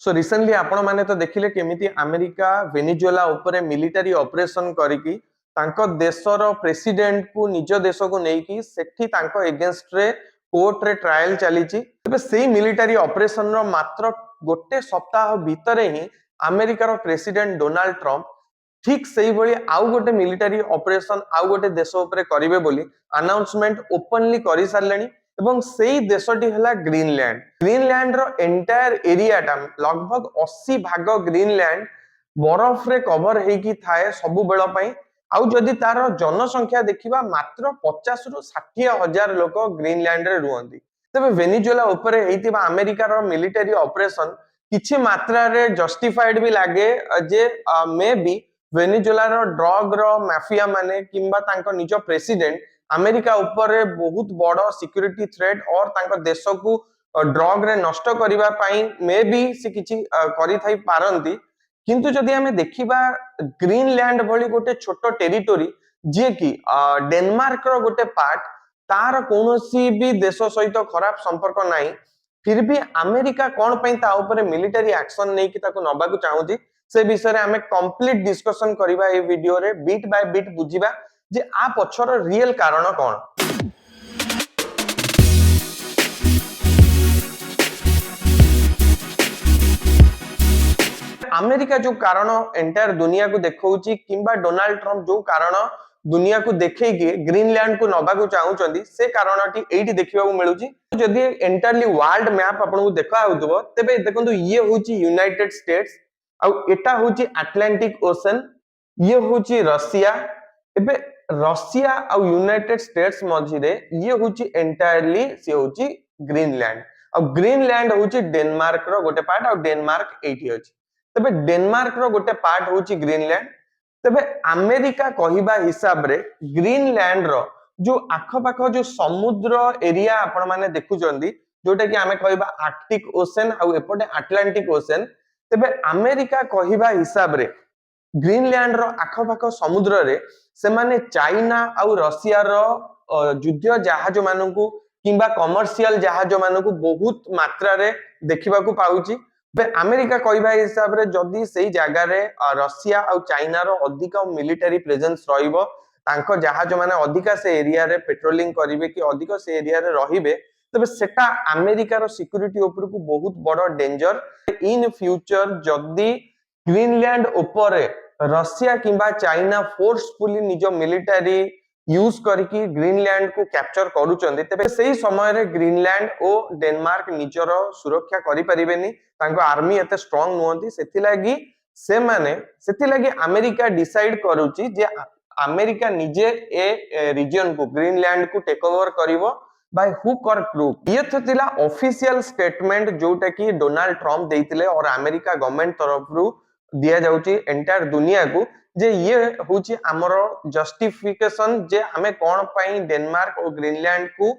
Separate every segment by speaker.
Speaker 1: So recently आपण माने तो देखिले केमिति अमेरिका वेनेजुएला ऊपर मिलिटरी ऑपरेशन करिकी तांको देशर प्रेसिडेंट को निज देश को नेकी सेठी तांको एगेंस्ट रे कोर्ट रे ट्रायल चलीची तबे सेही मिलिटरी ऑपरेशन रो मात्र गोटे सप्ताह भितरे ही अमेरिकार प्रेसिडेंट डोनाल्ड ट्रम्प ठीक सही भली आउ गोटे मिलिटरी ऑपरेशन आउ गोटे देश ऊपर करिवे बोली अनाउंसमेंट ओपनली करि सारलेनी एवं सेही देशटी हला ग्रीनलैंड। ग्रीनलैंड रो एंटायर एरियाटा लगभग 80 भाग ग्रीनलैंड बरफ रे कवर हेकी थाए सबु बेଳ ପାଇଁ आउ जदि तार जनसंख्या देखिबा मात्र 50 रु 60 हजार लोक ग्रीनलैंड रे रुहंती। तबे वेनेजुएला ऊपर हेतिबा अमेरिका रो मिलिटरी ऑपरेशन किछि मात्रा रे जस्टिफाइड भी लागे जे मे बी वेनेजुएला रो ड्रग रो माफिया माने किंबा तांको निज प्रेसिडेंट अमेरिका ऊपर बहुत बड़ सिक्योरिटी थ्रेट और तांको देश को ड्रग रे नष्ट करिबा पई मे बी से किछि करि थाई पारंती। किंतु जदि हमें देखिबा ग्रीनलैंड भली गोटे छोटो टेरिटोरी जे कि डेनमार्क रो गोटे पार्ट तार कोनोसी भी देश सहित खराब संपर्क नाही फिर भी अमेरिका कोन पई ता ऊपर मिलिटरी एक्शन नै कि ताको नबाकू चाहूची से विषय रे हमें कंप्लीट डिस्कशन करिबा ए वीडियो रे beat by beat बुझिबा J uh पछर real कारण कोन। अमेरिका जो कारण एंटायर दुनिया को देखौची किंबा डोनाल्ड ट्रम्प जो कारण दुनिया को देखे कि ग्रीनलैंड को नबाकू चाहूचंदी से कारणटी एठी देखिबाकू मिलुची। जदि एंटायरली वर्ल्ड मैप आपनको देखा होतबो तबे देखंतु ये होची यूनाइटेड स्टेट्स आ एटा होची अटलांटिक ओशन ये होची रशिया एबे रशिया आ यूनाइटेड स्टेट्स मझिरे ये होची एंटायरली से होची ग्रीनलैंड आ ग्रीनलैंड होची डेनमार्क रो गोटे पार्ट आ डेनमार्क एठी अछि। तबे डेनमार्क रो गोटे पार्ट होची ग्रीनलैंड तबे अमेरिका कहिबा हिसाब रे ग्रीनलैंड रो जो आखपाख जो समुद्र एरिया आपण माने देखुचंदी जोटा कि हमें कहिबा आर्कटिक ओशन आ एपटे अटलांटिक ओशन तबे अमेरिका कहिबा हिसाब रे ग्रीनलैंड रो आखपाख समुद्र रे से माने चाइना आ रशिया रो युद्ध जहाज मानकू किंबा कमर्शियल जहाज मानकू बहुत मात्रा रे देखिबा को पाउची। अमेरिका कहिबा हिसाब रे जदी सेही जागा रे रशिया आ चाइना रो अधिक मिलिटरी प्रेजेंस रहिबो तांको जहाज माने अधिक से एरिया रे पेट्रोलिंग करिवे कि अधिक से एरिया रे रहिबे तबे सेटा अमेरिका रो सिक्योरिटी ऊपर को बहुत बड़ डेंजर। इन फ्यूचर जदी ग्रीनलैंड ऊपर रशिया किंबा चाइना फोर्सफुली निज मिलिटरी यूज करके ग्रीनलैंड को कैप्चर करूचंदी तबे सेही समय रे ग्रीनलैंड ओ डेनमार्क निजरो सुरक्षा करि परिबेनी तांको आर्मी एते स्ट्रांग नोंती सेति लागी अमेरिका डिसाइड करूची जे अमेरिका निजे ए रीजन को ग्रीनलैंड को टेक ओवर करिवो बाय हुक और क्रूक। ये तो थिला ऑफिशियल स्टेटमेंट जोटा कि डोनाल्ड ट्रम्प देइतिले और अमेरिका गवर्नमेंट तरफ रु दिया जाउची एंटायर दुनिया को जे ये होची हमरो जस्टिफिकेशन जे हमें कोन पई डेनमार्क और ग्रीनलैंड को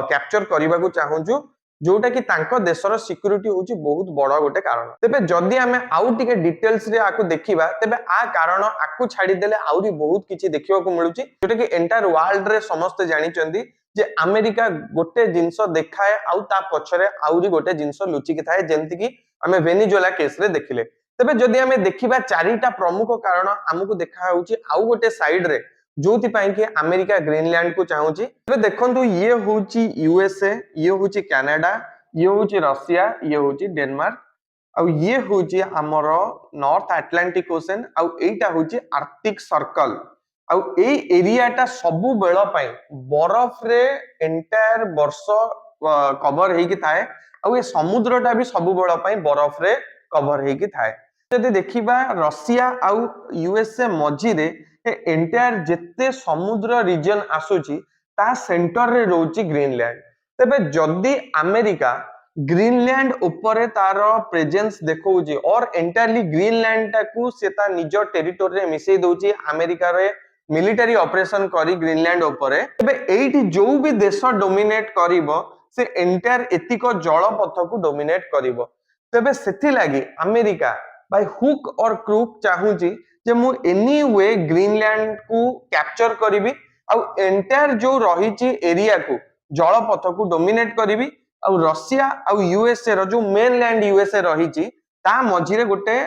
Speaker 1: कैप्चर करबा को चाहूचु जोटा कि तांको देशर सिक्योरिटी होची बहुत बड़ गोटे कारण। तबे जदी हमें आउ टिके डिटेल्स रे आकु देखिबा तबे आ कारण आकु छाडी देले आउरी बहुत किछि देखिबा को मिलुची जोटा कि एंटायर वर्ल्ड रे समस्त जानि चंदी जे अमेरिका गोटे जिंसो देखाए आउ ता पछरे आउरी गोटे जिंसो लुचि कि थाए जेंति कि हमें वेनेजुएला केस रे देखिले। तबे जदी हमें देखिबा चारिटा प्रमुख कारण हमकु देखा होउची आउ गोटे साइड रे जोति पई कि अमेरिका ग्रीनलैंड को चाहूची। तबे देखंतु ये होउची यूएसए ये होउची कनाडा ये होउची रशिया ये होउची डेनमार्क आ ये होउची हमरो नॉर्थ अटलांटिक ओशन आ एटा होउची आर्कटिक सर्कल आ ए एरियाटा सबु बेळ पई बरफ रे एंटायर वर्ष कवर हेकी थाए आ ए समुद्रटा भी सबु बेळ पई बरफ रे कवर हेकी थाए। जदि देखिबा रशिया आ यूएसए मझिरे एंटायर जेते समुद्र रीजन आसुची ता सेंटर रे रोची ग्रीनलैंड। तबे जदि अमेरिका ग्रीनलैंड ऊपर तार प्रेजेंस देखौची और एंटायरली ग्रीनलैंड टाकू से ता निज टेरिटोरी रे मिसै दउची अमेरिका रे मिलिटरी ऑपरेशन करी ग्रीनलैंड ऊपर तबे एठी जो भी देश डोमिनेट करिवो से एंटायर एतिको जलपथ को डोमिनेट करिवो। तबे सेथि लागि अमेरिका बाय हुक और क्रूक चाहूची जे मु एनी वे ग्रीनलैंड को कैप्चर करिवि आ एंटायर जो रहिची एरिया को जलपथ को डोमिनेट करिवि आ रशिया आ यूएसए रो जो मेनलैंड यूएसए रहिची ता मझिरे गोटे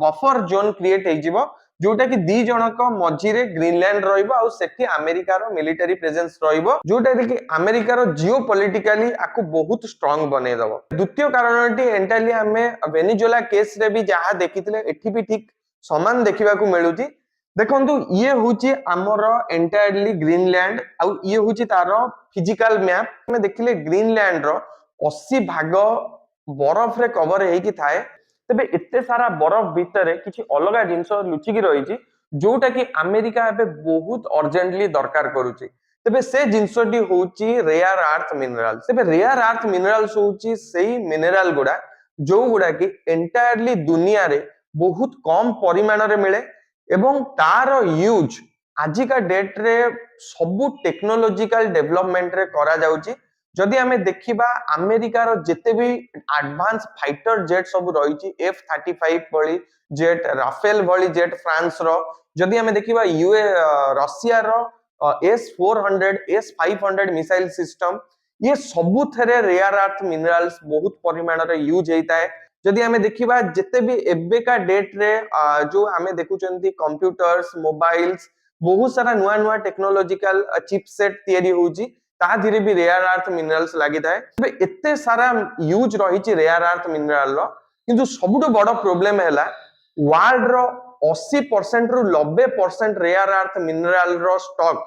Speaker 1: बफर जोन क्रिएट हो जोटा कि दी जनक मझिरे ग्रीनलैंड रहिबो आ सेठी अमेरिका रो मिलिटरी प्रेजेंस रहिबो जोटा कि अमेरिका रो जियो पॉलिटिकली आकु बहुत स्ट्रांग बने दबो। द्वितीय कारणटी एंटायरली हमें वेनेजुएला केस रे भी जहा देखिथिले एठी भी ठीक समान देखिबा को मिलुची। देखंतु ये होची हमर एंटायरली ग्रीनलैंड आ ये होची तारो फिजिकल मैप में देखिले ग्रीनलैंड रो 80 भाग बरफ रे कवर हेकी थाए तेबे एते सारा बरफ भितरे किछि अलगा जिंस लुचि की रहिछि जोटा कि अमेरिका एबे बहुत अर्जेंटली दरकार करूछि। तेबे से जिंसटी होची रेयर अर्थ मिनरल्स। तेबे रेयर अर्थ मिनरल्स होची सेही मिनरल गुडा जो गुडा कि एंटायरली दुनिया रे बहुत कम परिमाण रे मिले एवं तार यूज आजिका डेट रे सबु टेक्नोलॉजिकल डेवलपमेंट रे करा जाउची। जदि हमें देखिबा अमेरिका रो जेते भी एडवांस फाइटर जेट सब रहिछि F-35 भली जेट राफेल भली जेट फ्रांस रो जदि हमें देखिबा रशिया रो S-400 S-500 मिसाइल सिस्टम ये सबु थरे रेयर अर्थ मिनरल्स बहुत परिमाण रे यूज हेता है। जदि हमें देखिबा जेते भी एबे का डेट रे जो हमें देखुचंती कंप्यूटर्स मोबाइल्स बहुत सारा नुआ नुआ टेक्नोलॉजिकल चिपसेट तयारी होउची ता धीरे भी रेयर अर्थ मिनरल्स लागि थाए। तबे एते सारा यूज रहिची रेयर अर्थ मिनरल रो किंतु सबुठो बड़ प्रॉब्लम हैला वर्ल्ड रो 80% रु 90% रेयर अर्थ मिनरल रो स्टॉक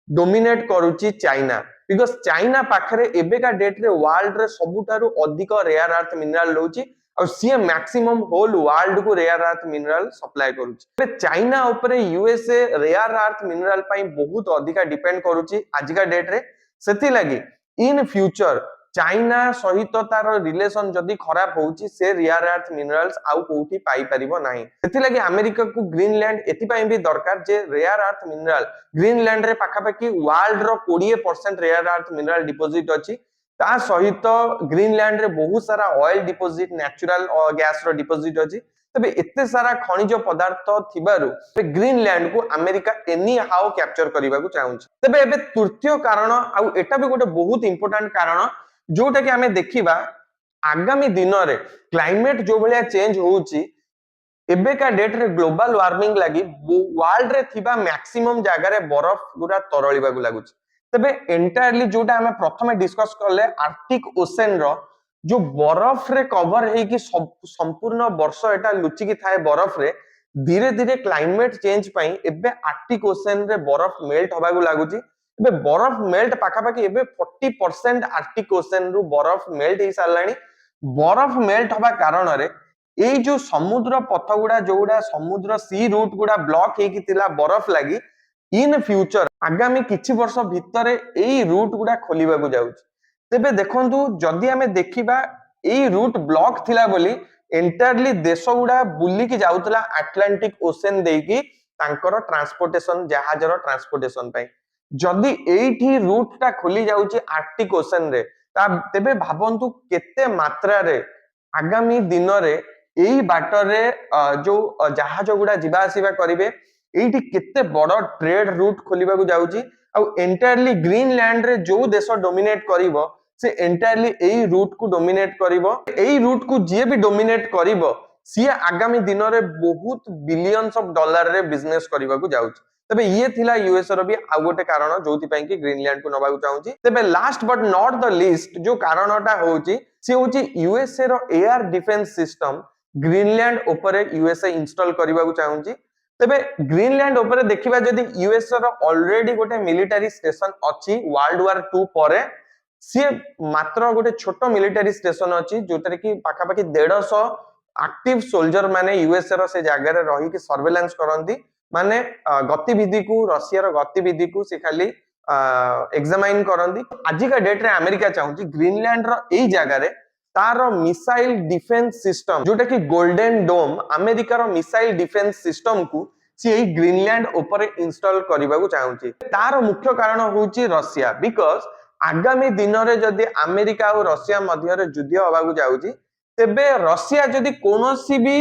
Speaker 1: डोमिनेट करूची चाइना बिकॉज़ चाइना पाखरे एबे का डेट रे वर्ल्ड रे सबुठारु अधिक रेयर अर्थ मिनरल रहउची और सी मैक्सिमम होल वर्ल्ड को रेयर अर्थ मिनरल सप्लाई करूची। चाइना ऊपर यूएसए रेयर अर्थ मिनरल पई बहुत अधिका डिपेंड करूची आजिका डेट रे सेति लगी इन फ्यूचर चाइना सहित तार रिलेशन जदि खराब होउची से रेयर अर्थ मिनरल्स आउ कोठी पाई परिबो नाही। सेति लगी अमेरिका को ग्रीनलैंड एति पई भी दरकार जे रेयर अर्थ मिनरल ग्रीनलैंड रे पाखापाखि वर्ल्ड रो 20% रेयर अर्थ मिनरल डिपॉजिट अछि ता सहित ग्रीनलैंड रे बहुत सारा ऑयल डिपॉजिट नेचुरल गैस रो डिपॉजिट अछि। तबे एते सारा खनिज पदार्थ थिबारु ग्रीनलैंड को अमेरिका एनी हाउ कैप्चर करबा को चाहूछि। तबे एबे तृतीय कारण आ एटा भी गोटे बहुत इंपोर्टेंट कारण जोटा कि हमें देखिबा आगामी दिन रे क्लाइमेट जो भलिया चेंज होउची एबे का डेट रे ग्लोबल वार्मिंग लागि वर्ल्ड रे थिबा मैक्सिमम जगह रे बरफ गुरा तरळिबा को लागुची। तबे एंटायरली जोटा हमें प्रथमे डिस्कस करले आर्कटिक ओशन रो जो बरफ रे कवर है कि संपूर्ण वर्ष एटा लुचि की थाए बरफ रे धीरे धीरे क्लाइमेट चेंज पई एबे आर्कटिक ओशन रे बरफ मेल्ट होबा को लागुची। एबे बरफ मेल्ट पाखापाखि एबे 40% आर्कटिक ओशन रु बरफ मेल्ट ही सारलानी। बरफ मेल्ट होबा कारण रे एई जो समुद्र पथ गुडा जोडा समुद्र सी रूट गुडा ब्लॉक हे कि तिला बरफ लागि इन फ्यूचर आगामी किछि वर्ष भितरे एई रूट गुडा खोलिबा को जाउची। तेबे देखंतु जदि हमें देखिबा एई रूट ब्लॉक थिला बोली एंटायरली देश गुडा बुली की जाउतला अटलांटिक ओशन देकी तांकर ट्रांसपोर्टेशन जहाजर ट्रांसपोर्टेशन पई जदि एठी रूट ता खोली जाउची आर्कटिक ओशन रे ता तेबे भाबंतु केते मात्रा रे आगामी दिन रे एई बाटर रे जो जहाज गुडा जिबा आसीबा करिवे एठी केते बड़ ट्रेड रूट खोलिबा को जाउची। आ एंटायरली ग्रीनलैंड रे जो देश डोमिनेट करिवो से एंटायरली एई रूट को डोमिनेट करिवो। एई रूट को जे भी डोमिनेट करिवो सी आगामी दिन रे बहुत बिलियंस ऑफ डॉलर रे बिजनेस करिबा को जाउची। तबे ये थिला यूएस रो भी आ गोटे कारण जोति पई कि ग्रीनलैंड को नबा को चाहूची। तबे last but not the least जो कारणटा होउची से होउची यूएसए रो एयर डिफेंस सिस्टम ग्रीनलैंड ऊपर यूएसए इंस्टॉल करिबा को चाहूची। तबे ग्रीनलैंड ऊपर देखिबा जदि यूएसए रो ऑलरेडी गोटे मिलिटरी स्टेशन अछि वर्ल्ड वार 2 परे सी मात्र गोटे छोटो मिलिटरी स्टेशन अछि जोतरे कि पाखापाखि 150 एक्टिव सोल्जर माने यूएसए रो से जगह रे रही कि सर्वेलेंस करंती माने गतिविधि को रशिया रो गतिविधि को से खाली एग्जामाइन करंती। आज का डेट रे अमेरिका चाहूची ग्रीनलैंड रो एई जगह रे तारो मिसाइल डिफेंस सिस्टम जोटा कि गोल्डन डोम अमेरिका रो मिसाइल डिफेंस सिस्टम को सी एई ग्रीनलैंड ऊपर इंस्टॉल करबा को चाहूची। तारो मुख्य कारण होउची रशिया बिकॉज़ आगामी दिन रे जदि अमेरिका और रशिया मध्य रे युद्ध होबा को जाउची तेबे रशिया जदि कोनोसी भी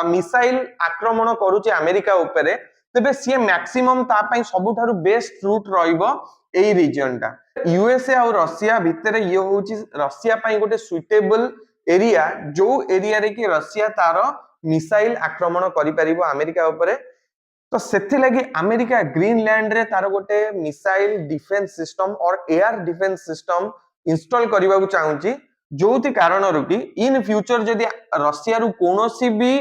Speaker 1: मिसाइल आक्रमण करूची अमेरिका ऊपर तेबे सी मैक्सिमम ता पई सबुठारु बेस्ट रूट रहिबो एई रीजन टा यूएसए और रशिया भितरे ये होउची रशिया पई गोटे सुइटेबल एरिया जो एरिया रे कि रशिया तार मिसाइल आक्रमण करि परिबो अमेरिका ऊपर तो सेथि लगी अमेरिका ग्रीनलैंड रे तार गोटे मिसाइल डिफेंस सिस्टम और एयर डिफेंस सिस्टम इंस्टॉल करबा को चाहूची जोति कारण रुकी इन फ्यूचर जदि रशिया रु कोनोसी भी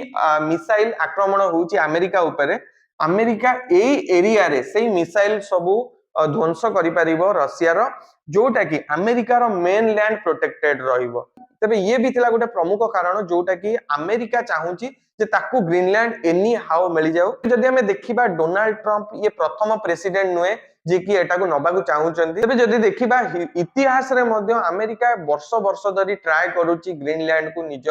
Speaker 1: मिसाइल आक्रमण होउची अमेरिका ऊपर अमेरिका एई एरिया रे सेई मिसाइल सबु ध्वंस करि परिबो रशिया रो जोटा कि अमेरिका रो मेन लैंड प्रोटेक्टेड रहिबो तबे ये भी थिला गोटे प्रमुख कारण जोटा कि अमेरिका चाहूची जे ताकू ग्रीनलैंड एनी हाउ मिल जाऊ जदि हमें देखिबा डोनाल्ड ट्रम्प ये प्रथम प्रेसिडेंट नुए जे कि एटा को नबाकू चाहूचंती तबे जदि देखिबा इतिहास रे मध्ये अमेरिका वर्ष वर्ष धरि ट्राई करूची ग्रीनलैंड को निज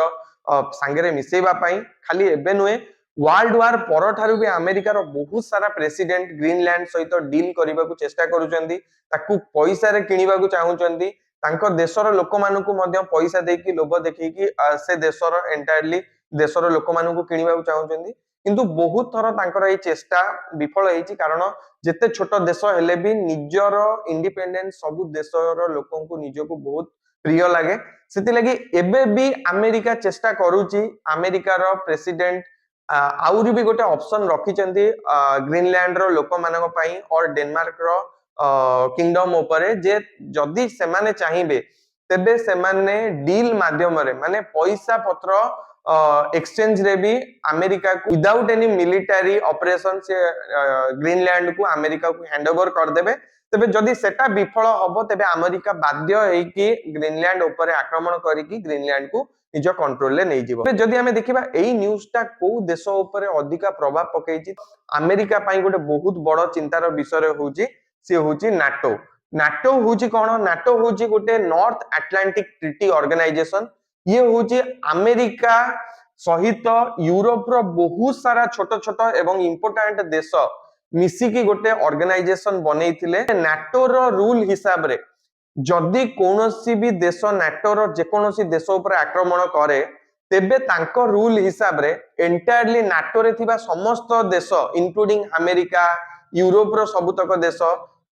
Speaker 1: सांगरे मिसेबा पई खाली एबे नुए वर्ल्ड वार पर ठारू भी अमेरिका रो बहुत सारा प्रेसिडेंट ग्रीनलैंड सहित डील करबा को चेष्टा करूचंती ताकू पैसा रे किनिबा को चाहूचंती तांको देशर लोक मानकू मध्ये पैसा देकी लोभ देखैकी से देशर एंटायरली देशर लोक मानकू किनिबा को चाहूचंती किंतु बहुत थर तांकर ए चेष्टा विफल हेची कारण जेते छोट देश हेले भी निजर इंडिपेंडेंस सब देशर लोकंकू निजको बहुत प्रिय लागे सेति लगी एबे भी अमेरिका चेष्टा करूची अमेरिका रो प्रेसिडेंट आउरी भी गोटे ऑप्शन रखिचंती ग्रीनलैंड रो लोक मानक पई और डेनमार्क रो किंगडम ऊपर जे जदि से माने चाहिबे तेबे से माने डील माध्यम रे माने पैसा पत्र एक्सचेंज रे भी अमेरिका को विदाउट एनी मिलिटरी ऑपरेशन से ग्रीनलैंड को अमेरिका को हैंडओवर कर देबे तबे जदि सेटा विफल हबो तबे अमेरिका बाध्य है कि ग्रीनलैंड ऊपर आक्रमण करिकि ग्रीनलैंड को निज कंट्रोल ले नै जिवो जदि हमें देखिबा एई न्यूज़ टा को देश ऊपर अधिका प्रभाव पकेइछि अमेरिका पई गोटे बहुत बड़ चिंतार विषय होउछि से होउछि नाटो नाटो होउछि कोन नाटो होउछि गोटे नॉर्थ अटलांटिक ट्रीटी ऑर्गेनाइजेशन ये होउछि अमेरिका सहित यूरोप रो बहुत सारा छोट छोट एवं इंपोर्टेंट देश मिसिकी गोटे ऑर्गेनाइजेशन बनेइथिले नाटो रो रूल हिसाब रे जदि कोनोसी भी देश नाटो रो जे कोनोसी देश ऊपर आक्रमण करे तेबे तांको रूल हिसाब रे एंटायरली नाटो रे थिबा समस्त देश इंक्लूडिंग अमेरिका यूरोप रो सबुतक देश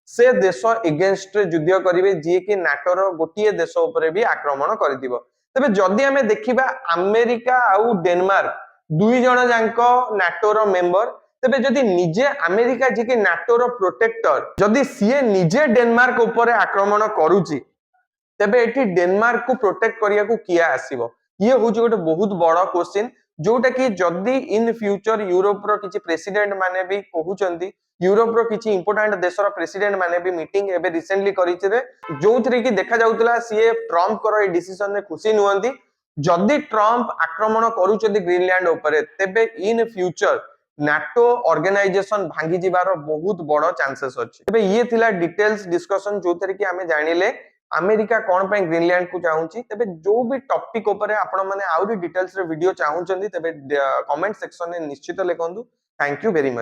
Speaker 1: से देश एगेंस्ट रे युद्ध करिवे जे कि नाटो रो गोटिए देश ऊपर भी आक्रमण करदिबो तबे जदि हमें देखिबा अमेरिका आउ डेनमार्क दुई जण जांको नाटो रो मेंबर तबे जदि निजे अमेरिका जे कि नाटो रो प्रोटेक्टर जदि सीए निजे डेनमार्क ऊपर आक्रमण करूची तबे एठी डेनमार्क को प्रोटेक्ट करिया को किया आसीबो ये होउची गोटे बहुत बड़ क्वेश्चन जोटा कि जदि इन फ्यूचर यूरोप रो किछि प्रेसिडेंट माने भी कहउचंती यूरोप रो किछि इंपोर्टेंट देशर प्रेसिडेंट माने भी मीटिंग एबे रिसेंटली करिथिरे जोथरे कि देखा जाउतला सीए ट्रम्प करो ए डिसीजन रे खुशी नुहंती जदि ट्रम्प आक्रमण करूचंती ग्रीनलैंड ऊपर तेबे इन फ्यूचर नाटो ऑर्गेनाइजेशन भांगी जिबार बहुत बड़ चांसेस अछि तबे ये थिला डिटेल्स डिस्कशन जोथरे कि हमें जानिले अमेरिका कोन पे ग्रीनलैंड को चाहूची तबे जो भी टॉपिक ऊपर आपण माने आउरी डिटेल्स रे वीडियो चाहूचंती तबे कमेंट सेक्शन में निश्चित लिखंतु थैंक यू वेरी मच।